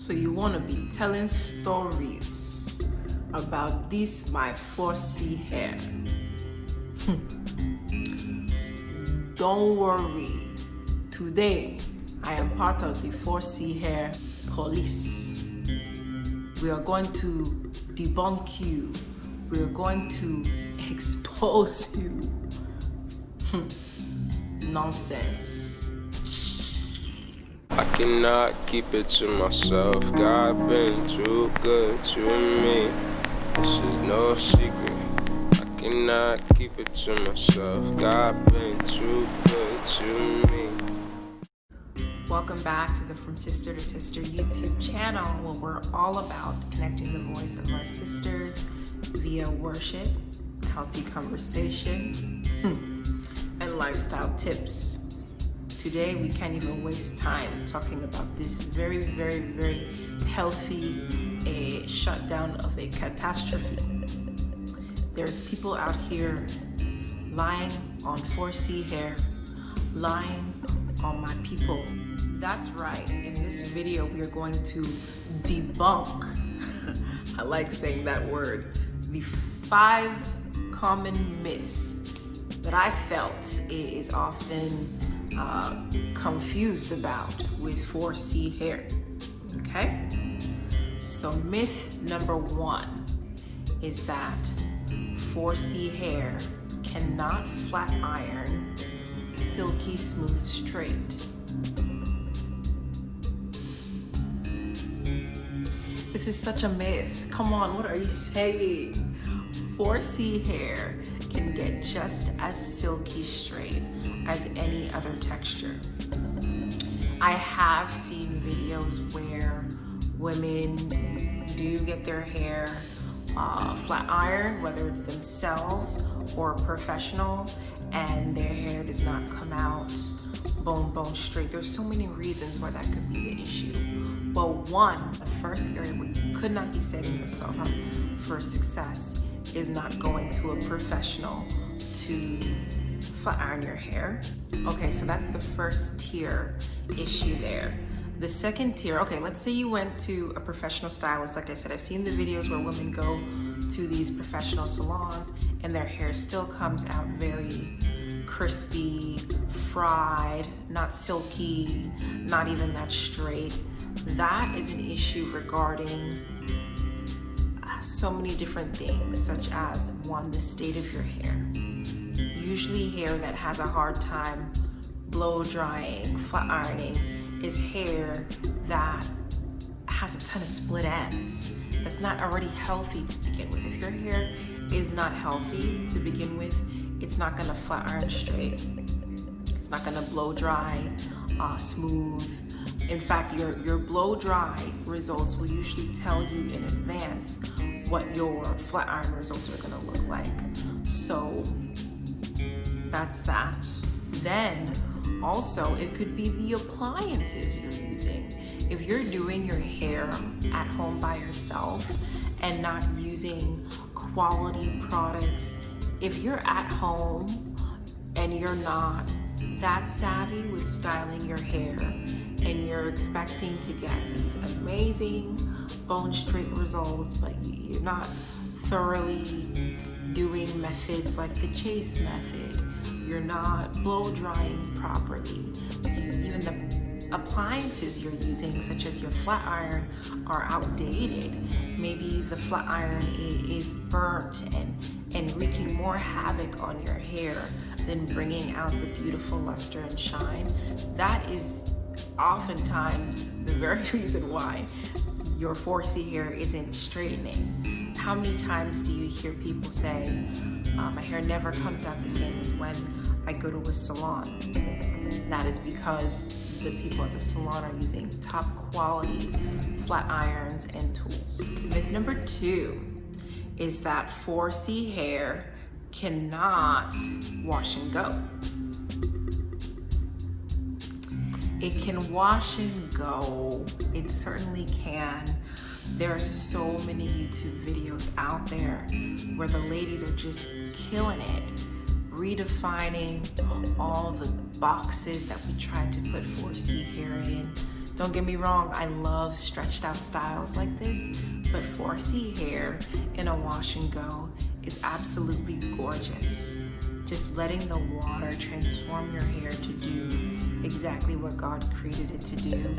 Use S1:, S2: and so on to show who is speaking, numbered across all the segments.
S1: So you want to be telling stories about this my 4C hair. Don't worry, today I am part of the 4C hair police. We are going to debunk you. We are going to expose you. Nonsense.
S2: I cannot keep it to myself. God been too good to me. This is no secret. I cannot keep it to myself. God been too good to me.
S1: Welcome back to the From Sister to Sister YouTube channel, where we're all about connecting the voice of our sisters via worship, healthy conversation, and lifestyle tips. Today, we can't even waste time talking about this very, very, very healthy shutdown of a catastrophe. There's people out here lying on 4C hair, lying on my people. That's right. In this video, we are going to debunk, I like saying that word, the 5 common myths that I felt is often confused about with 4C hair. Okay? So myth number 1 is that 4C hair cannot flat iron silky smooth straight. This is such a myth. Come on, what are you saying? 4C hair can get just as silky straight as any other texture. I have seen videos where women do get their hair flat ironed, whether it's themselves or a professional, and their hair does not come out bone straight. There's so many reasons why that could be the issue. But one, the first area where you could not be setting yourself up for success is not going to a professional to flat iron your hair. Okay, so that's the first tier issue there. The second tier, okay, let's say you went to a professional stylist. Like I said, I've seen the videos where women go to these professional salons and their hair still comes out very crispy, fried, not silky, not even that straight. That is an issue regarding so many different things, such as one, the state of your hair. Usually hair that has a hard time blow drying, flat ironing, is hair that has a ton of split ends. That's not already healthy to begin with. If your hair is not healthy to begin with, it's not gonna flat iron straight. It's not gonna blow dry smooth. In fact, your blow dry results will usually tell you in advance what your flat iron results are gonna look like. So that's that. Then also, it could be the appliances you're using. If you're doing your hair at home by yourself and not using quality products, if you're at home and you're not that savvy with styling your hair and you're expecting to get these amazing bone straight results, but you're not thoroughly doing methods like the chase method, you're not blow drying properly, even the appliances you're using, such as your flat iron, are outdated. Maybe the flat iron is burnt and wreaking more havoc on your hair than bringing out the beautiful luster and shine. That is oftentimes the very reason why your 4C hair isn't straightening. How many times do you hear people say, my hair never comes out the same as when I go to a salon? That is because the people at the salon are using top quality flat irons and tools. Myth number 2 is that 4C hair cannot wash and go. It can wash and go. It certainly can. There are so many YouTube videos out there where the ladies are just killing it, redefining all the boxes that we tried to put 4C hair in. Don't get me wrong, I love stretched out styles like this, but 4C hair in a wash and go is absolutely gorgeous. Just letting the water transform your hair to do exactly what God created it to do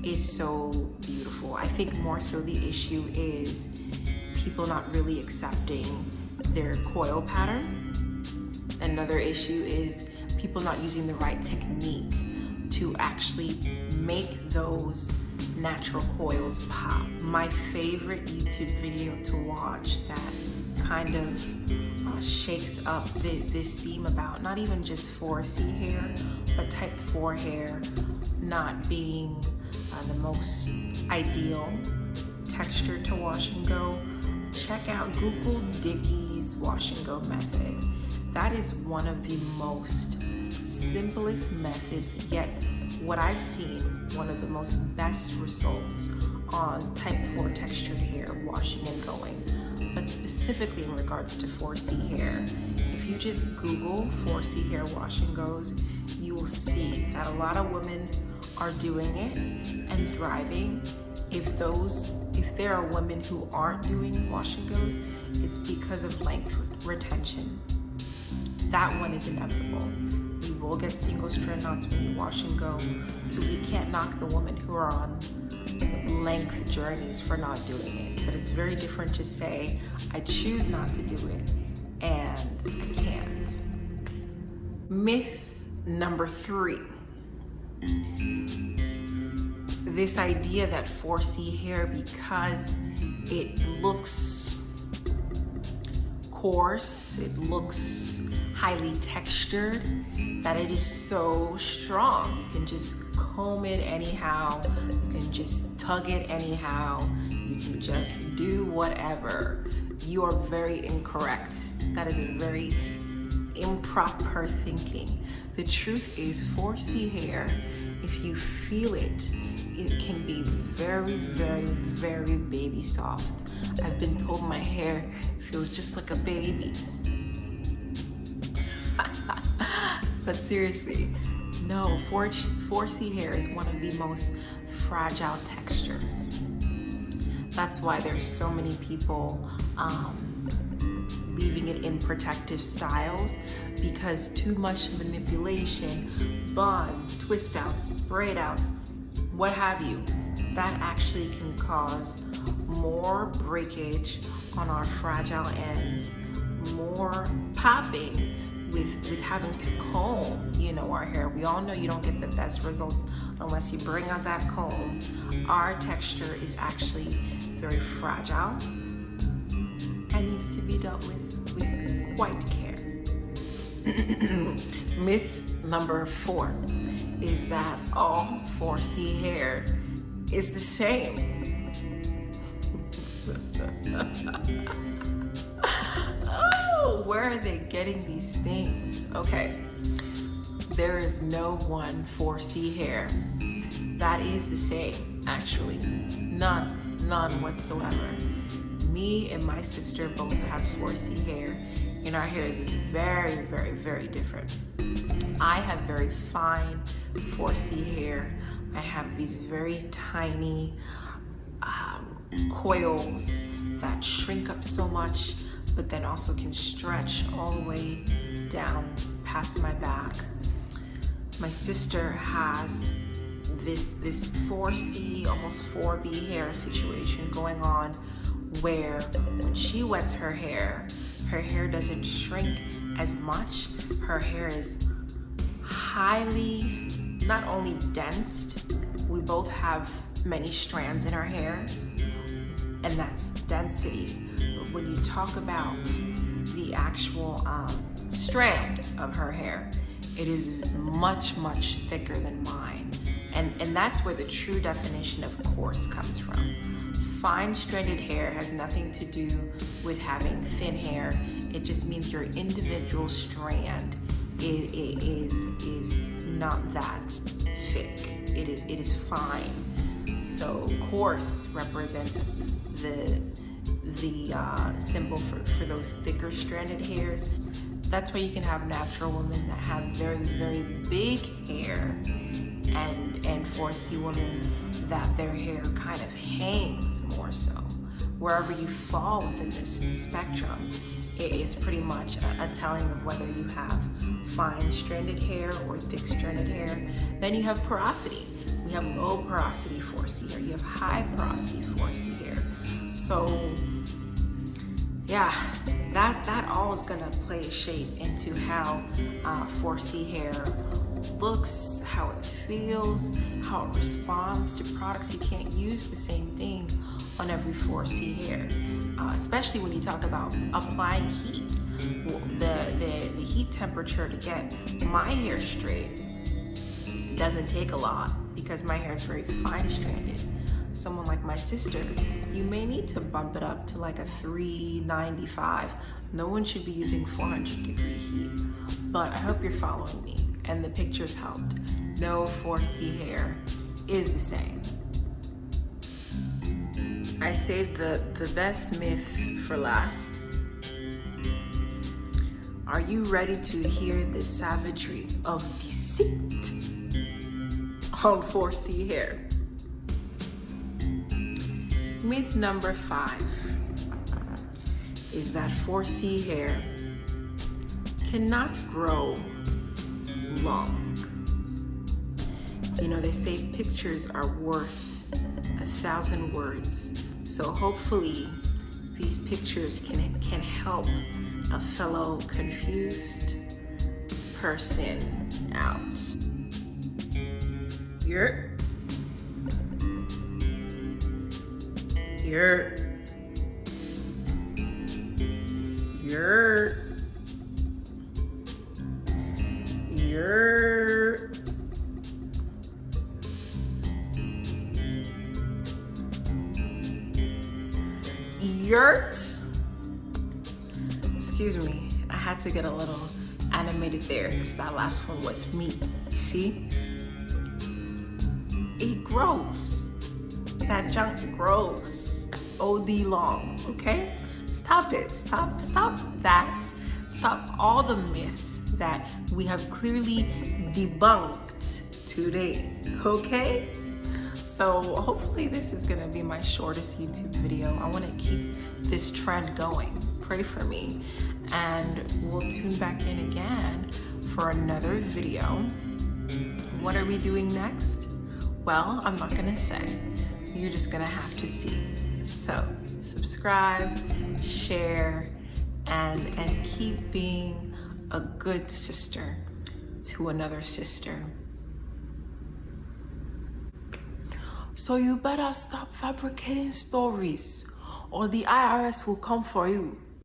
S1: is so beautiful. I think more so the issue is people not really accepting their coil pattern. Another issue is people not using the right technique to actually make those natural coils pop. My favorite YouTube video to watch that kind of shakes up this theme about not even just 4C hair, but type 4 hair not being the most ideal texture to wash and go. Check out Google Dickie's wash and go method. That is one of the most simplest methods, yet what I've seen, one of the most best results on type 4 textured hair washing and going. But specifically in regards to 4C hair, if you just Google 4C hair wash and goes, you will see that a lot of women are doing it and thriving. If there are women who aren't doing wash and goes, it's because of length retention. That one is inevitable. You will get single strand knots when you wash and go, so we can't knock the women who are on length journeys for not doing it. But it's very different to say, I choose not to do it and I can't. Myth number 3. This idea that 4C hair, because it looks coarse, it looks highly textured, that it is so strong. You can just comb it anyhow, you can just tug it anyhow, you can just do whatever. You are very incorrect. That is a very improper thinking. The truth is 4C hair, if you feel it, it can be very, very, very baby soft. I've been told my hair feels just like a baby. But seriously, no, 4C hair is one of the most fragile textures. That's why there's so many people leaving it in protective styles, because too much manipulation, bun, twist outs, braid outs, what have you, that actually can cause more breakage on our fragile ends, more popping with having to comb, our hair. We all know you don't get the best results unless you bring out that comb. Our texture is actually very fragile and needs to be dealt with quite care. Myth number 4 is that all 4C hair is the same. Oh, where are they getting these things? Okay, there is no one 4C hair that is the same, actually. None whatsoever. Me and my sister both have 4C hair, and our hair is very, very, very different. I have very fine 4C hair. I have these very tiny coils that shrink up so much, but then also can stretch all the way down past my back. My sister has this 4C, almost 4B hair situation going on, where when she wets her hair doesn't shrink as much. Her hair is highly, not only dense, we both have many strands in our hair, and that's density. But when you talk about the actual strand of her hair, it is much, much thicker than mine. And that's where the true definition of coarse comes from. Fine stranded hair has nothing to do with having thin hair. It just means your individual strand is not that thick. It is fine. So coarse represents the symbol for those thicker stranded hairs. That's why you can have natural women that have very, very big hair and 4C women that their hair kind of hangs more so. Wherever you fall within this spectrum, it is pretty much a telling of whether you have fine stranded hair or thick stranded hair. Then you have porosity. We have low porosity 4C hair. You have high porosity 4C hair. So yeah, that all is gonna play a shape into how 4C hair looks, how it feels, how it responds to products. You can't use the same thing on every 4C hair, especially when you talk about applying heat. The heat temperature to get my hair straight doesn't take a lot because my hair is very fine stranded. Someone like my sister, you may need to bump it up to like a 395. No one should be using 400-degree heat, but I hope you're following me and the pictures helped. No 4C hair is the same. I saved the best myth for last. Are you ready to hear the savagery of deceit on 4C hair? Myth number 5 is that 4C hair cannot grow long. You know, they say pictures are worth 1,000 words. So hopefully these pictures can help a fellow confused person out. You're excuse me, I had to get a little animated there because that last one was me. See? It grows. That junk grows OD long, okay? Stop it. Stop that. Stop all the myths that we have clearly debunked today, okay? So hopefully this is gonna be my shortest YouTube video. I wanna keep this trend going. Pray for me. And we'll tune back in again for another video. What are we doing next? Well, I'm not gonna say. You're just gonna have to see. So subscribe, share, and keep being a good sister to another sister. So you better stop fabricating stories or the IRS will come for you.